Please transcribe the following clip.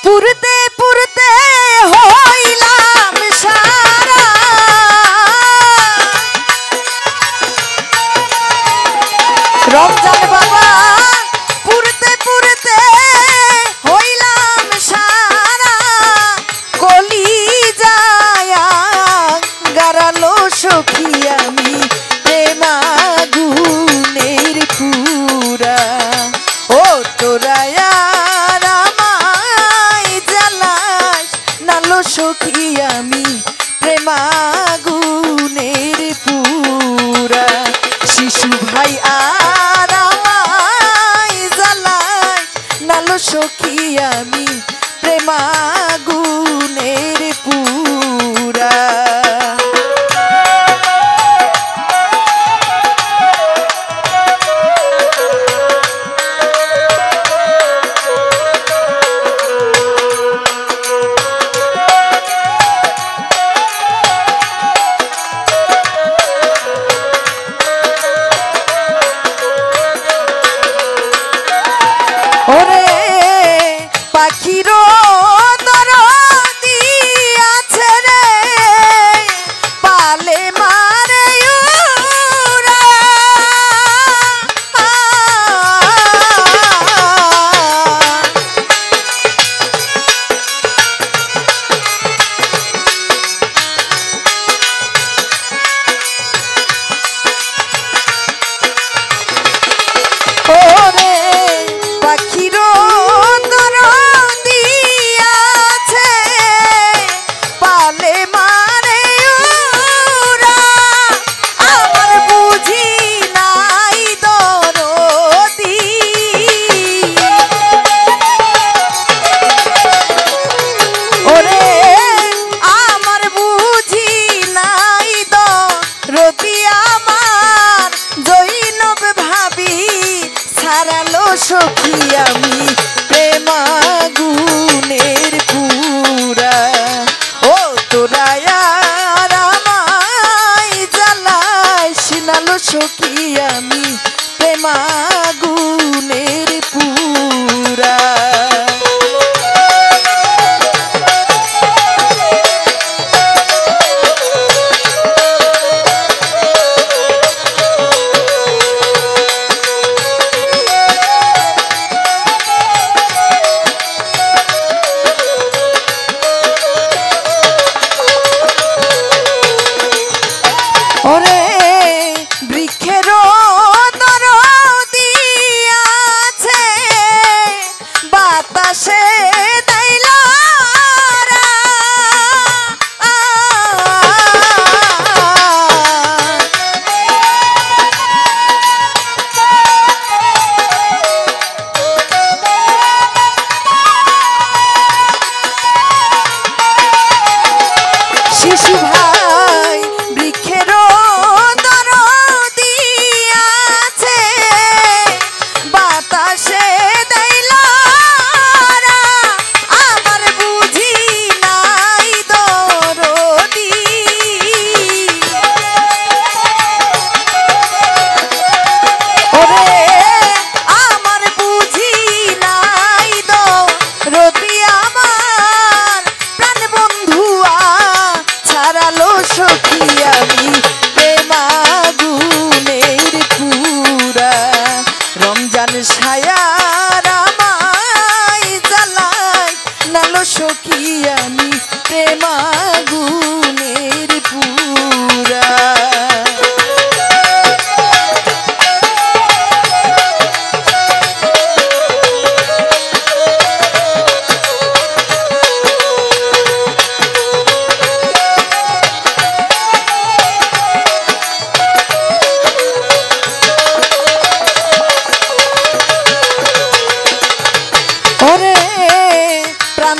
পুরতে পুরতে হইলাম সারা রমজান বাবা পুরতে পুরতে হইলাম সারা কলি যায়া গারালো সখী আমি প্রেমাগুনের পুরা ও তোরায়া সখী আমি প্রেমাগুনের পুরা শিশু ভাই আর আমায় জ্বালায় নালো সখী আমি প্রেমাগুনের পুরা ওরে পাখিরো দরদি আছে রে পালে মারে উড়া ওরে পাখিরো দরদি আছে পালে মারে উড়া আমার বুঝি নাই দরদি ওরে আমার বুঝি নাই দরদি আমার জৈনব ভাবি ছাড়ালো সখী আমি প্রেমাগুনের পুরা ও তোরায়া আমায় জ্বালায় শিনালো সখী আমি প্রেমাগুনের পুরা ওরে বৃক্ষেরও দরদি আছে বাতাসে দাইলা শিশু ভাই বৃক্ষেরও দরদি আছে বাতাসে দাইলা আমার বুঝি নাই দরদি ওরে আমার বুঝি নাই দরদি আমার প্রাণ বন্ধুয়া ছাড়ালো সখী আমি প্রেমাগুনের পুরা রমজান ছায়ার আমায় জ্বালায় নালো সখী আমি প্রেমাগুনের পুরা ওরে প্রাণ